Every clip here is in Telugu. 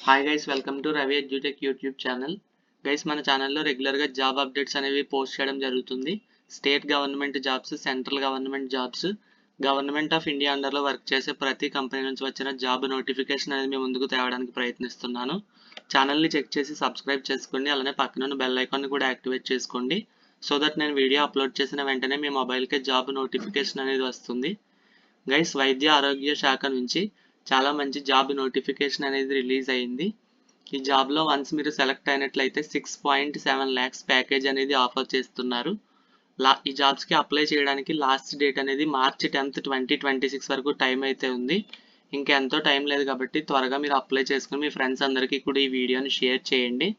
Hi guys, welcome to Ravi edutech YouTube channel. Guys, మన ఛానల్లో రెగ్యులర్గా జాబ్ అప్డేట్స్ అనేవి పోస్ట్ చేయడం జరుగుతుంది. State government jobs, central government jobs, government of India అండర్లో వర్క్ చేసే ప్రతి కంపెనీ నుంచి వచ్చిన జాబ్ నోటిఫికేషన్ అనేది మీ ముందుకు తేవడానికి ప్రయత్నిస్తున్నాను. ఛానల్ని చెక్ చేసి సబ్స్క్రైబ్ చేసుకోండి, అలానే పక్కన బెల్ ఐకాన్ని కూడా యాక్టివేట్ చేసుకోండి. సో దట్ నేను వీడియో అప్లోడ్ చేసిన వెంటనే మీ మొబైల్కే జాబ్ నోటిఫికేషన్ అనేది వస్తుంది. గైస్, వైద్య ఆరోగ్య శాఖ నుంచి చాలా మంచి జాబ్ నోటిఫికేషన్ అనేది రిలీజ్ అయింది. ఈ జాబ్లో వన్స్ మీరు సెలెక్ట్ అయినట్లయితే 6.7 lakhs ప్యాకేజ్ అనేది ఆఫర్ చేస్తున్నారు. ఈ జాబ్స్కి అప్లై చేయడానికి లాస్ట్ డేట్ అనేది March 10th, 2026 వరకు టైం అయితే ఉంది. ఇంకెంతో టైం లేదు కాబట్టి త్వరగా మీరు అప్లై చేసుకుని మీ ఫ్రెండ్స్ అందరికీ కూడా ఈ వీడియోని షేర్ చేయండి.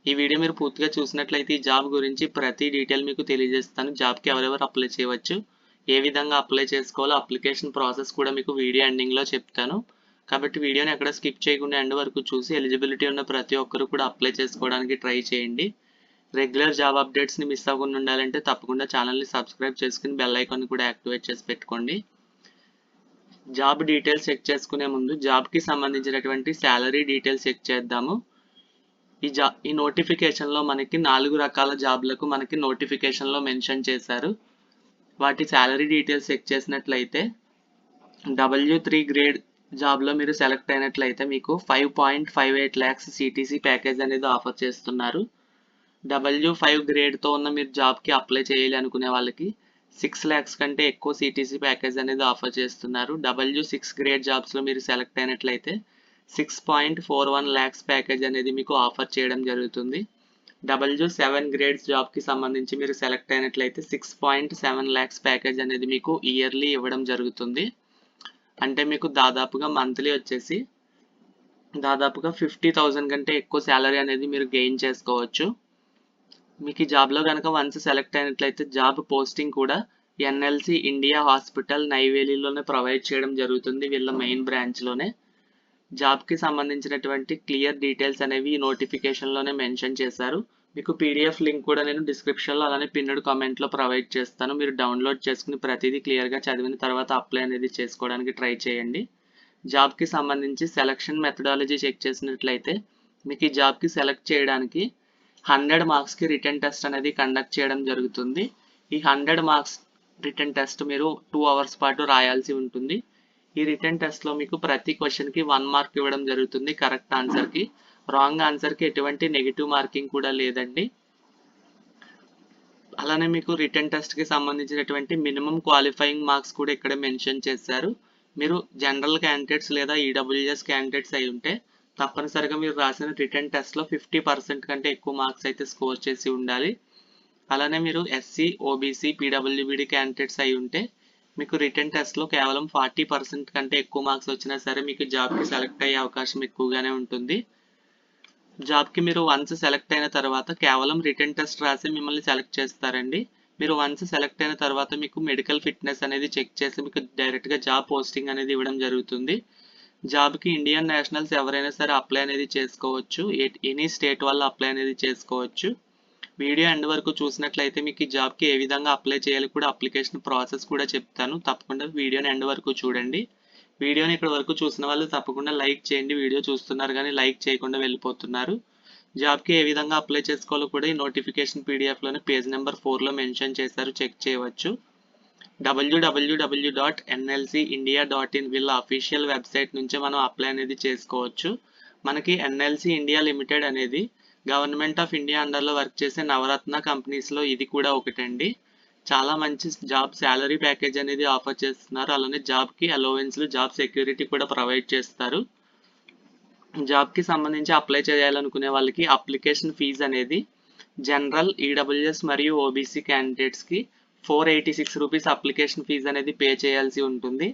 ఈ వీడియో మీరు పూర్తిగా చూసినట్లయితే ఈ జాబ్ గురించి ప్రతి డీటెయిల్ మీకు తెలియజేస్తాను. జాబ్కి ఎవరెవరు అప్లై చేయవచ్చు, ఏ విధంగా అప్లై చేసుకోవాలో అప్లికేషన్ ప్రాసెస్ కూడా మీకు వీడియో ఎండింగ్లో చెప్తాను. కాబట్టి వీడియోని ఎక్కడ స్కిప్ చేయకుండా ఎండ్ వరకు చూసి ఎలిజిబిలిటీ ఉన్న ప్రతి ఒక్కరు కూడా అప్లై చేసుకోవడానికి ట్రై చేయండి. రెగ్యులర్ జాబ్ అప్డేట్స్ని మిస్ అవ్వకుండా ఉండాలంటే తప్పకుండా ఛానల్ని సబ్స్క్రైబ్ చేసుకుని బెల్ ఐకాన్ కూడా యాక్టివేట్ చేసి పెట్టుకోండి. జాబ్ డీటెయిల్స్ చెక్ చేసుకునే ముందు జాబ్కి సంబంధించినటువంటి శాలరీ డీటెయిల్స్ చెక్ చేద్దాము. ఈ నోటిఫికేషన్లో మనకి 4 రకాల జాబ్లకు మనకి నోటిఫికేషన్లో మెన్షన్ చేశారు. వాటి శాలరీ డీటెయిల్స్ చెక్ చేసినట్లయితే W3 గ్రేడ్ జాబ్లో మీరు సెలెక్ట్ అయినట్లయితే మీకు 5.58 lakhs CTC ప్యాకేజ్ అనేది ఆఫర్ చేస్తున్నారు. W5 గ్రేడ్తో ఉన్న మీరు జాబ్కి అప్లై చేయాలి అనుకునే వాళ్ళకి 6 lakhs కంటే ఎక్కువ CTC ప్యాకేజ్ అనేది ఆఫర్ చేస్తున్నారు. W6 గ్రేడ్ జాబ్స్లో మీరు సెలెక్ట్ అయినట్లయితే 6.41 lakhs ప్యాకేజ్ అనేది మీకు ఆఫర్ చేయడం జరుగుతుంది. W7 గ్రేడ్స్ జాబ్కి సంబంధించి మీరు సెలెక్ట్ అయినట్లయితే 6.7 lakhs ప్యాకేజ్ అనేది మీకు ఇయర్లీ ఇవ్వడం జరుగుతుంది. అంటే మీకు దాదాపుగా మంత్లీ వచ్చేసి దాదాపుగా 50,000 కంటే ఎక్కువ శాలరీ అనేది మీరు గెయిన్ చేసుకోవచ్చు. మీకు ఈ జాబ్లో కనుక వన్స్ సెలెక్ట్ అయినట్లయితే జాబ్ పోస్టింగ్ కూడా NLC ఇండియా హాస్పిటల్ నైవేలీలోనే ప్రొవైడ్ చేయడం జరుగుతుంది, వీళ్ళ మెయిన్ బ్రాంచ్లోనే. జాబ్కి సంబంధించినటువంటి క్లియర్ డీటెయిల్స్ అనేవి ఈ నోటిఫికేషన్లోనే మెన్షన్ చేశారు. మీకు PDF లింక్ కూడా నేను డిస్క్రిప్షన్లో అలానే పిన్నెడ్ కామెంట్లో ప్రొవైడ్ చేస్తాను. మీరు డౌన్లోడ్ చేసుకుని ప్రతిదీ క్లియర్గా చదివిన తర్వాత అప్లై అనేది చేసుకోవడానికి ట్రై చేయండి. జాబ్కి సంబంధించి సెలక్షన్ మెథడాలజీ చెక్ చేసినట్లయితే మీకు ఈ జాబ్కి సెలెక్ట్ చేయడానికి 100 మార్క్స్కి రిటర్న్ టెస్ట్ అనేది కండక్ట్ చేయడం జరుగుతుంది. ఈ 100 మార్క్స్ రిటర్న్ టెస్ట్ మీరు 2 hours పాటు రాయాల్సి ఉంటుంది. ఈ రిటర్న్ టెస్ట్లో మీకు ప్రతి క్వశ్చన్కి 1 mark ఇవ్వడం జరుగుతుంది కరెక్ట్ ఆన్సర్కి. రాంగ్ ఆన్సర్కి ఎటువంటి నెగిటివ్ మార్కింగ్ కూడా లేదండి. అలానే మీకు రిటర్న్ టెస్ట్కి సంబంధించినటువంటి మినిమం క్వాలిఫైయింగ్ మార్క్స్ కూడా ఇక్కడ మెన్షన్ చేశారు. మీరు జనరల్ క్యాండిడేట్స్ లేదా EWS క్యాండిడేట్స్ అయి ఉంటే తప్పనిసరిగా మీరు రాసిన రిటర్న్ టెస్ట్లో 50% కంటే ఎక్కువ మార్క్స్ అయితే స్కోర్ చేసి ఉండాలి. అలానే మీరు SC, OBC, PWBD క్యాండిడేట్స్ అయి ఉంటే మీకు రిటర్న్ టెస్ట్లో కేవలం 40% కంటే ఎక్కువ మార్క్స్ వచ్చినా సరే మీకు జాబ్కి సెలెక్ట్ అయ్యే అవకాశం ఎక్కువగానే ఉంటుంది. జాబ్కి మీరు వన్స్ సెలెక్ట్ అయిన తర్వాత కేవలం రిటర్న్ టెస్ట్ రాసి మిమ్మల్ని సెలెక్ట్ చేస్తారండి. మీరు వన్స్ సెలెక్ట్ అయిన తర్వాత మీకు మెడికల్ ఫిట్నెస్ అనేది చెక్ చేసి మీకు డైరెక్ట్గా జాబ్ పోస్టింగ్ అనేది ఇవ్వడం జరుగుతుంది. జాబ్కి ఇండియన్ నేషనల్స్ ఎవరైనా సరే అప్లై అనేది చేసుకోవచ్చు, ఎనీ స్టేట్ వాళ్ళు అప్లై అనేది చేసుకోవచ్చు. వీడియో ఎండ్ వరకు చూసినట్లయితే మీకు ఈ జాబ్కి ఏ విధంగా అప్లై చేయాలి కూడా అప్లికేషన్ ప్రాసెస్ కూడా చెప్తాను. తప్పకుండా వీడియోని ఎండ్ వరకు చూడండి. వీడియోని ఇక్కడ వరకు చూసిన వాళ్ళు తప్పకుండా లైక్ చేయండి. వీడియో చూస్తున్నారు కానీ లైక్ చేయకుండా వెళ్ళిపోతున్నారు. జాబ్కి ఏ విధంగా అప్లై చేసుకోవాలో కూడా ఈ నోటిఫికేషన్ PDFలోనే పేజ్ నెంబర్ 4లో మెన్షన్ చేశారు, చెక్ చేయవచ్చు. www.nlcindia.in వీళ్ళ అఫీషియల్ వెబ్సైట్ నుంచి మనం అప్లై అనేది చేసుకోవచ్చు. మనకి NLC ఇండియా లిమిటెడ్ అనేది గవర్నమెంట్ ఆఫ్ ఇండియా అండర్లో వర్క్ చేసే నవరత్న కంపెనీస్లో ఇది కూడా ఒకటండి. చాలా మంచి జాబ్ శాలరీ ప్యాకేజ్ అనేది ఆఫర్ చేస్తున్నారు. అలానే జాబ్కి అలవెన్స్లు, జాబ్ సెక్యూరిటీ కూడా ప్రొవైడ్ చేస్తారు. జాబ్కి సంబంధించి అప్లై చేయాలనుకునే వాళ్ళకి అప్లికేషన్ ఫీజు అనేది జనరల్, EWS మరియు OBC క్యాండిడేట్స్కి 486 రూపీస్ అప్లికేషన్ ఫీజు అనేది పే చేయాల్సి ఉంటుంది.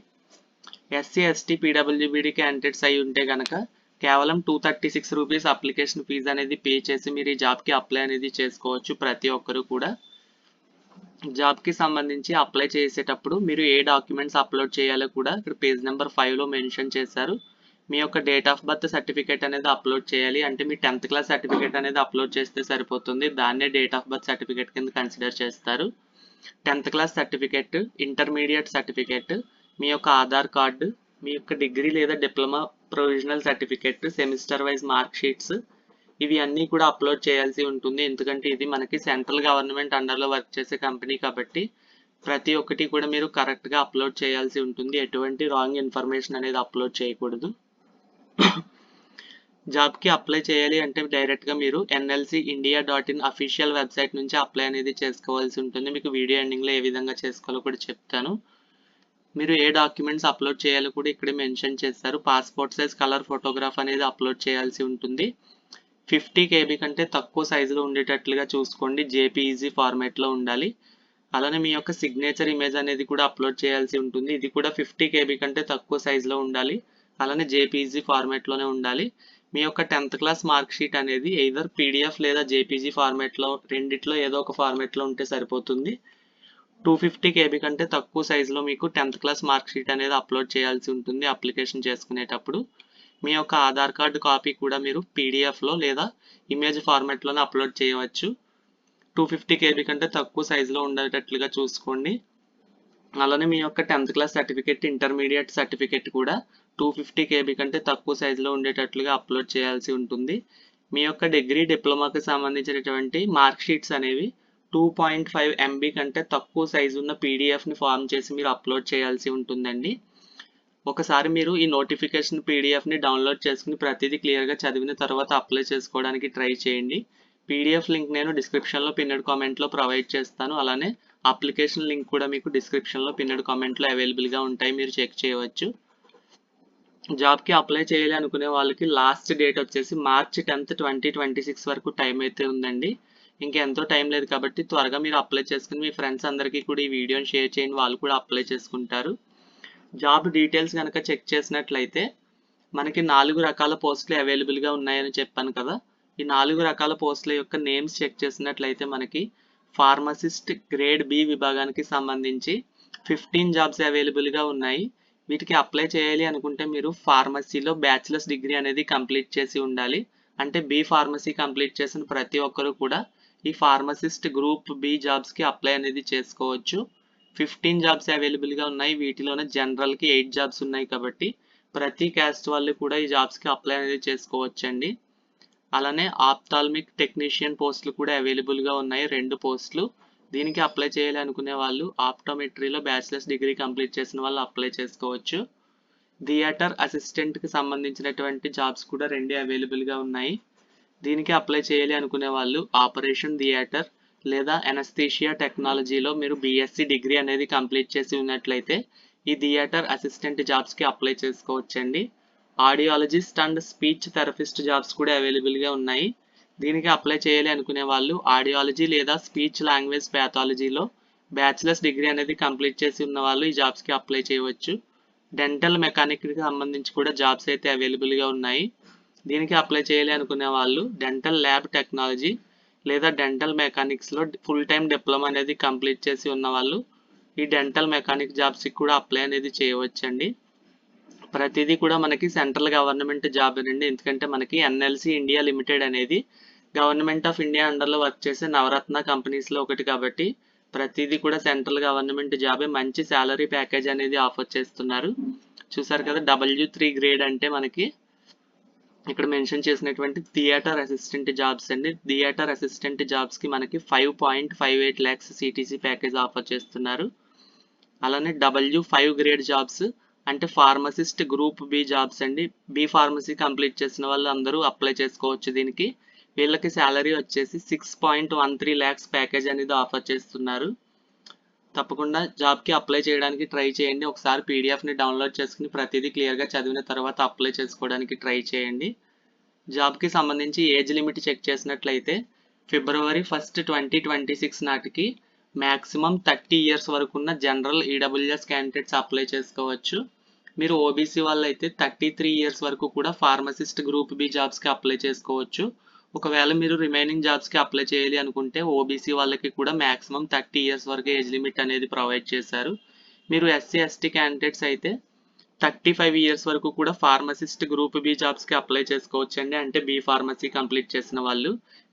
SC, ST, PWBD క్యాండిడేట్స్ అయి ఉంటే కనుక కేవలం 236 రూపీస్ అప్లికేషన్ ఫీజు అనేది పే చేసి మీరు ఈ జాబ్కి అప్లై అనేది చేసుకోవచ్చు ప్రతి ఒక్కరు కూడా. జాబ్కి సంబంధించి అప్లై చేసేటప్పుడు మీరు ఏ డాక్యుమెంట్స్ అప్లోడ్ చేయాలో కూడా ఇక్కడ పేజ్ నెంబర్ 5లో మెన్షన్ చేశారు. మీ యొక్క డేట్ ఆఫ్ బర్త్ సర్టిఫికేట్ అనేది అప్లోడ్ చేయాలి. అంటే మీ 10th క్లాస్ సర్టిఫికేట్ అనేది అప్లోడ్ చేస్తే సరిపోతుంది, దాన్నే డేట్ ఆఫ్ బర్త్ సర్టిఫికేట్ కింద కన్సిడర్ చేస్తారు. 10th class certificate, intermediate certificate, మీ యొక్క ఆధార్ కార్డు, మీ యొక్క డిగ్రీ లేదా diploma provisional certificate, semester wise mark sheets ఇవి అన్నీ కూడా అప్లోడ్ చేయాల్సి ఉంటుంది. ఎందుకంటే ఇది మనకి సెంట్రల్ గవర్నమెంట్ అండర్లో వర్క్ చేసే కంపెనీ కాబట్టి ప్రతి ఒక్కటి కూడా మీరు కరెక్ట్గా అప్లోడ్ చేయాల్సి ఉంటుంది. ఎటువంటి రాంగ్ ఇన్ఫర్మేషన్ అనేది అప్లోడ్ చేయకూడదు. జాబ్కి అప్లై చేయాలి అంటే డైరెక్ట్గా మీరు nlcindia.in అఫీషియల్ వెబ్సైట్ నుంచి అప్లై అనేది చేసుకోవాల్సి ఉంటుంది. మీకు వీడియో ఎండింగ్లో ఏ విధంగా చేసుకోవాలో కూడా చెప్తాను. మీరు ఏ డాక్యుమెంట్స్ అప్లోడ్ చేయాలో కూడా ఇక్కడ మెన్షన్ చేస్తారు. పాస్పోర్ట్ సైజ్ కలర్ ఫోటోగ్రాఫ్ అనేది అప్లోడ్ చేయాల్సి ఉంటుంది. 50 KB కంటే తక్కువ సైజులో ఉండేటట్లుగా చూసుకోండి. జేపీఈజీ ఫార్మాట్లో ఉండాలి. అలానే మీ యొక్క సిగ్నేచర్ ఇమేజ్ అనేది కూడా అప్లోడ్ చేయాల్సి ఉంటుంది. ఇది కూడా 50 KB కంటే తక్కువ సైజులో ఉండాలి. అలానే జేపీఈజీ ఫార్మాట్లోనే ఉండాలి. మీ యొక్క 10th క్లాస్ మార్క్ షీట్ అనేది ఎయిదర్ పీడిఎఫ్ లేదా జేపీజీ ఫార్మాట్లో రెండిట్లో ఏదో ఒక ఫార్మాట్లో ఉంటే సరిపోతుంది. 250 KB కంటే తక్కువ సైజులో మీకు 10th క్లాస్ మార్క్ షీట్ అనేది అప్లోడ్ చేయాల్సి ఉంటుంది అప్లికేషన్ చేసుకునేటప్పుడు. మీ యొక్క ఆధార్ కార్డు కాపీ కూడా మీరు పీడిఎఫ్లో లేదా ఇమేజ్ ఫార్మాట్లోనే అప్లోడ్ చేయవచ్చు. 250 KB కంటే తక్కువ సైజులో ఉండేటట్లుగా చూసుకోండి. అలానే మీ యొక్క 10th class certificate, intermediate certificate కూడా 250 KB కంటే తక్కువ సైజులో ఉండేటట్లుగా అప్లోడ్ చేయాల్సి ఉంటుంది. మీ యొక్క డిగ్రీ డిప్లొమాకి సంబంధించినటువంటి మార్క్ షీట్స్ అనేవి 2.5 MB కంటే తక్కువ సైజు ఉన్న పీడిఎఫ్ని ఫామ్ చేసి మీరు అప్లోడ్ చేయాల్సి ఉంటుందండి. ఒకసారి మీరు ఈ నోటిఫికేషన్ పీడిఎఫ్ని డౌన్లోడ్ చేసుకుని ప్రతిదీ క్లియర్గా చదివిన తర్వాత అప్లై చేసుకోవడానికి ట్రై చేయండి. పీడిఎఫ్ లింక్ నేను డిస్క్రిప్షన్లో పిన్నెడ్ కామెంట్లో ప్రొవైడ్ చేస్తాను. అలానే అప్లికేషన్ లింక్ కూడా మీకు డిస్క్రిప్షన్లో పిన్నెడ్ కామెంట్లో అవైలబుల్గా ఉంటాయి, మీరు చెక్ చేయవచ్చు. జాబ్కి అప్లై చేయాలి అనుకునే వాళ్ళకి లాస్ట్ డేట్ వచ్చేసి March 10th, 2026 వరకు టైం అయితే ఉందండి. ఇంకెంతో టైం లేదు కాబట్టి త్వరగా మీరు అప్లై చేసుకుని మీ ఫ్రెండ్స్ అందరికీ కూడా ఈ వీడియోని షేర్ చేయండి, వాళ్ళు కూడా అప్లై చేసుకుంటారు. జాబ్ డీటెయిల్స్ కనుక చెక్ చేసినట్లయితే మనకి 4 రకాల పోస్టులు అవైలబుల్గా ఉన్నాయని చెప్పాను కదా. ఈ 4 రకాల పోస్టుల యొక్క నేమ్స్ చెక్ చేసినట్లయితే మనకి ఫార్మసిస్ట్ గ్రేడ్ B విభాగానికి సంబంధించి 15 జాబ్స్ అవైలబుల్గా ఉన్నాయి. వీటికి అప్లై చేయాలి అనుకుంటే మీరు ఫార్మసీలో బ్యాచిలర్స్ డిగ్రీ అనేది కంప్లీట్ చేసి ఉండాలి. అంటే B ఫార్మసీ కంప్లీట్ చేసిన ప్రతి ఒక్కరు కూడా ఈ ఫార్మసిస్ట్ గ్రూప్ B జాబ్స్కి అప్లై అనేది చేసుకోవచ్చు. 15 జాబ్స్ అవైలబుల్గా ఉన్నాయి. వీటిలోనే జనరల్కి 8 జాబ్స్ ఉన్నాయి కాబట్టి ప్రతి క్యాస్ట్ వాళ్ళు కూడా ఈ జాబ్స్కి అప్లై అనేది చేసుకోవచ్చండి. అలానే ఆప్థాల్మిక్ టెక్నీషియన్ పోస్టులు కూడా అవైలబుల్గా ఉన్నాయి, 2 పోస్టులు. దీనికి అప్లై చేయాలి అనుకునే వాళ్ళు ఆప్టోమెట్రీలో బ్యాచిలర్స్ డిగ్రీ కంప్లీట్ చేసిన వాళ్ళు అప్లై చేసుకోవచ్చు. థియేటర్ అసిస్టెంట్కి సంబంధించినటువంటి జాబ్స్ కూడా 2 అవైలబుల్గా ఉన్నాయి. దీనికి అప్లై చేయాలి అనుకునే వాళ్ళు ఆపరేషన్ థియేటర్ లేదా ఎనస్థీషియా టెక్నాలజీలో మీరు BSc డిగ్రీ అనేది కంప్లీట్ చేసి ఉన్నట్లయితే ఈ థియేటర్ అసిస్టెంట్ జాబ్స్కి అప్లై చేసుకోవచ్చండి. Audiologist and speech therapist jobs కూడా అవైలబుల్గా ఉన్నాయి. దీనికి అప్లై చేయాలి అనుకునే వాళ్ళు ఆడియాలజీ లేదా స్పీచ్ లాంగ్వేజ్ ప్యాథాలజీలో బ్యాచిలర్స్ డిగ్రీ అనేది కంప్లీట్ చేసి ఉన్న వాళ్ళు ఈ జాబ్స్కి అప్లై చేయవచ్చు. డెంటల్ మెకానిక్కి సంబంధించి కూడా జాబ్స్ అయితే అవైలబుల్గా ఉన్నాయి. దీనికి అప్లై చేయాలి అనుకునే వాళ్ళు డెంటల్ ల్యాబ్ టెక్నాలజీ లేదా డెంటల్ మెకానిక్స్లో ఫుల్ టైం డిప్లొమా అనేది కంప్లీట్ చేసి ఉన్న వాళ్ళు ఈ డెంటల్ మెకానిక్ జాబ్స్కి కూడా అప్లై అనేది చేయవచ్చండి. ప్రతిదీ కూడా మనకి సెంట్రల్ గవర్నమెంట్ జాబ్ అండి. ఎందుకంటే మనకి NLC ఇండియా లిమిటెడ్ అనేది గవర్నమెంట్ ఆఫ్ ఇండియా అండర్లో వర్క్ చేసే నవరత్న కంపెనీస్లో ఒకటి కాబట్టి ప్రతిదీ కూడా సెంట్రల్ గవర్నమెంట్ జాబే. మంచి శాలరీ ప్యాకేజ్ అనేది ఆఫర్ చేస్తున్నారు. చూసారు కదా, W3 గ్రేడ్ అంటే మనకి ఇక్కడ మెన్షన్ చేసినటువంటి థియేటర్ అసిస్టెంట్ జాబ్స్ అండి. థియేటర్ అసిస్టెంట్ జాబ్స్కి మనకి 5.58 lakhs CTC ప్యాకేజ్ ఆఫర్ చేస్తున్నారు. అలానే W5 గ్రేడ్ జాబ్స్ అంటే ఫార్మసిస్ట్ గ్రూప్ B జాబ్స్ అండి. B ఫార్మసీ కంప్లీట్ చేసిన వాళ్ళు అందరూ అప్లై చేసుకోవచ్చు దీనికి. వీళ్ళకి శాలరీ వచ్చేసి 6.13 lakhs ప్యాకేజ్ అనేది ఆఫర్ చేస్తున్నారు. తప్పకుండా జాబ్కి అప్లై చేయడానికి ట్రై చేయండి. ఒకసారి పీడిఎఫ్ని డౌన్లోడ్ చేసుకుని ప్రతిదీ క్లియర్గా చదివిన తర్వాత అప్లై చేసుకోవడానికి ట్రై చేయండి. జాబ్కి సంబంధించి ఏజ్ లిమిట్ చెక్ చేసినట్లయితే February 1st, 2026 నాటికి మ్యాక్సిమం 30 years వరకు ఉన్న జనరల్ EWS క్యాండిడేట్స్ అప్లై చేసుకోవచ్చు. మీరు OBC వాళ్ళు అయితే 33 years వరకు కూడా ఫార్మసిస్ట్ గ్రూప్ B జాబ్స్కి అప్లై చేసుకోవచ్చు. ఒకవేళ మీరు రిమైనింగ్ జాబ్స్కి అప్లై చేయాలి అనుకుంటే OBC వాళ్ళకి కూడా మ్యాక్సిమం 30 years వరకు ఏజ్ లిమిట్ అనేది ప్రొవైడ్ చేశారు. మీరు SC ST క్యాండిడేట్స్ అయితే 35 years వరకు కూడా ఫార్మసిస్ట్ గ్రూప్ B జాబ్స్కి అప్లై చేసుకోవచ్చు అండి. అంటే B ఫార్మసీ కంప్లీట్ చేసిన వాళ్ళు.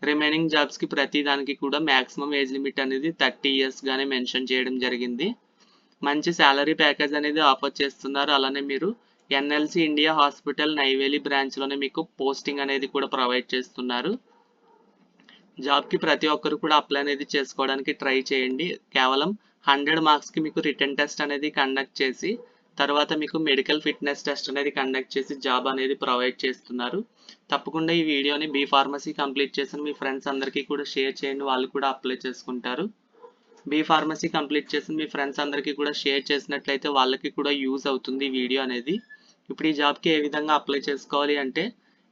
రిమైనింగ్ జాబ్స్కి ప్రతి దానికి కూడా మ్యాక్సిమం ఏజ్ లిమిట్ అనేది 30 years గానే మెన్షన్ చేయడం జరిగింది. మంచి శాలరీ ప్యాకేజ్ అనేది ఆఫర్ చేస్తున్నారు. అలానే మీరు ఎన్ఎల్సి ఇండియా హాస్పిటల్ నైవేలి బ్రాంచ్లోనే మీకు పోస్టింగ్ అనేది కూడా ప్రొవైడ్ చేస్తున్నారు. జాబ్కి ప్రతి ఒక్కరు కూడా అప్లై అనేది చేసుకోవడానికి ట్రై చేయండి. కేవలం 100 మార్క్స్కి మీకు రిటన్ టెస్ట్ అనేది కండక్ట్ చేసి తర్వాత మీకు మెడికల్ ఫిట్నెస్ టెస్ట్ అనేది కండక్ట్ చేసి జాబ్ అనేది ప్రొవైడ్ చేస్తున్నారు. తప్పకుండా ఈ వీడియోని బీ ఫార్మసీ కంప్లీట్ చేసిన మీ ఫ్రెండ్స్ అందరికీ కూడా షేర్ చేయండి, వాళ్ళు కూడా అప్లై చేసుకుంటారు. బీ ఫార్మసీ కంప్లీట్ చేసిన మీ ఫ్రెండ్స్ అందరికీ కూడా షేర్ చేసినట్లయితే వాళ్ళకి కూడా యూజ్ అవుతుంది ఈ వీడియో అనేది. ఇప్పుడు ఈ జాబ్కి ఏ విధంగా అప్లై చేసుకోవాలి అంటే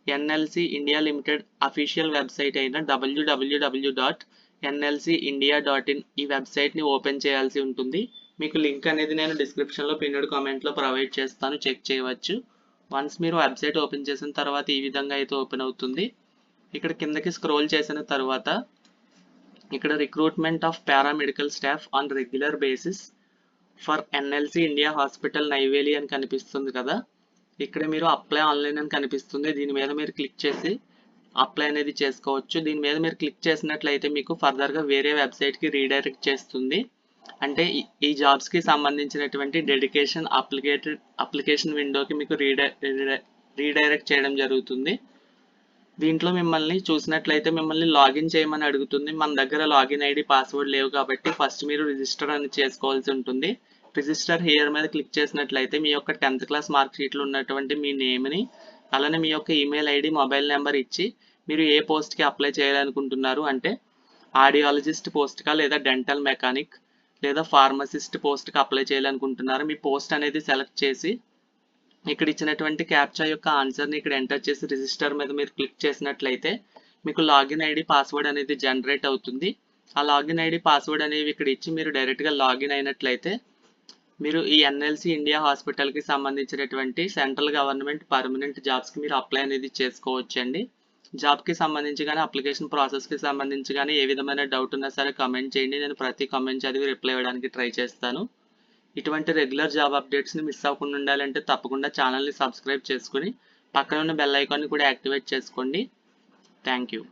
NLC India limited official website అయిన www.nlcindia.in ఈ వెబ్సైట్ని ఓపెన్ చేయాల్సి ఉంటుంది. మీకు లింక్ అనేది నేను డిస్క్రిప్షన్లో పిన్నెడ్ కామెంట్లో ప్రొవైడ్ చేస్తాను, చెక్ చేయవచ్చు. వన్స్ మీరు వెబ్సైట్ ఓపెన్ చేసిన తర్వాత ఈ విధంగా అయితే ఓపెన్ అవుతుంది. ఇక్కడ కిందకి స్క్రోల్ చేసిన తర్వాత ఇక్కడ recruitment of paramedical staff on regular basis for NLC India hospital Neyveli అని కనిపిస్తుంది కదా, ఇక్కడ మీరు అప్లై ఆన్లైన్ అని కనిపిస్తుంది. దీని మీద మీరు క్లిక్ చేసి అప్లై అనేది చేసుకోవచ్చు. దీని మీద మీరు క్లిక్ చేసినట్లయితే మీకు ఫర్దర్గా వేరే వెబ్సైట్కి రీడైరెక్ట్ చేస్తుంది. అంటే ఈ జాబ్స్కి సంబంధించినటువంటి డెడికేషన్ అప్లికేషన్ విండోకి మీకు రీడైరెక్ట్ చేయడం జరుగుతుంది. దీంట్లో మిమ్మల్ని చూసినట్లయితే మిమ్మల్ని లాగిన్ చేయమని అడుగుతుంది. మన దగ్గర లాగిన్ ఐడి పాస్వర్డ్ లేవు కాబట్టి ఫస్ట్ మీరు రిజిస్టర్ అని చేసుకోవాల్సి ఉంటుంది. రిజిస్టర్ హియర్ మీద క్లిక్ చేసినట్లయితే మీ యొక్క 10th క్లాస్ మార్క్ షీట్లో ఉన్నటువంటి మీ నేమ్ని అలానే మీ యొక్క ఈమెయిల్ ఐడి మొబైల్ నెంబర్ ఇచ్చి మీరు ఏ పోస్ట్కి అప్లై చేయాలనుకుంటున్నారు అంటే ఆడియాలజిస్ట్ పోస్ట్కా లేదా డెంటల్ మెకానిక్ లేదా ఫార్మసిస్ట్ పోస్ట్కి అప్లై చేయాలనుకుంటున్నారు. మీ పోస్ట్ అనేది సెలెక్ట్ చేసి ఇక్కడ ఇచ్చినటువంటి క్యాప్చా యొక్క ఆన్సర్ని ఇక్కడ ఎంటర్ చేసి రిజిస్టర్ మీద మీరు క్లిక్ చేసినట్లయితే మీకు లాగిన్ ఐడి పాస్వర్డ్ అనేది జనరేట్ అవుతుంది. ఆ లాగిన్ ఐడి పాస్వర్డ్ అనేవి ఇక్కడ ఇచ్చి మీరు డైరెక్ట్గా లాగిన్ అయినట్లయితే మీరు ఈ ఎన్ఎల్సి ఇండియా హాస్పిటల్కి సంబంధించినటువంటి సెంట్రల్ గవర్నమెంట్ పర్మనెంట్ జాబ్స్కి మీరు అప్లై అనేది చేసుకోవచ్చండి. జాబ్కి సంబంధించి కానీ అప్లికేషన్ ప్రాసెస్కి సంబంధించి కానీ ఏ విధమైన డౌట్ ఉన్నా సరే కమెంట్ చేయండి, నేను ప్రతి కామెంట్ చదివి రిప్లై ఇవ్వడానికి ట్రై చేస్తాను. ఇటువంటి రెగ్యులర్ జాబ్ అప్డేట్స్ని మిస్ అవ్వకుండా ఉండాలంటే తప్పకుండా ఛానల్ని సబ్స్క్రైబ్ చేసుకుని పక్కన ఉన్న బెల్ ఐకాన్ని కూడా యాక్టివేట్ చేసుకోండి. Thank you.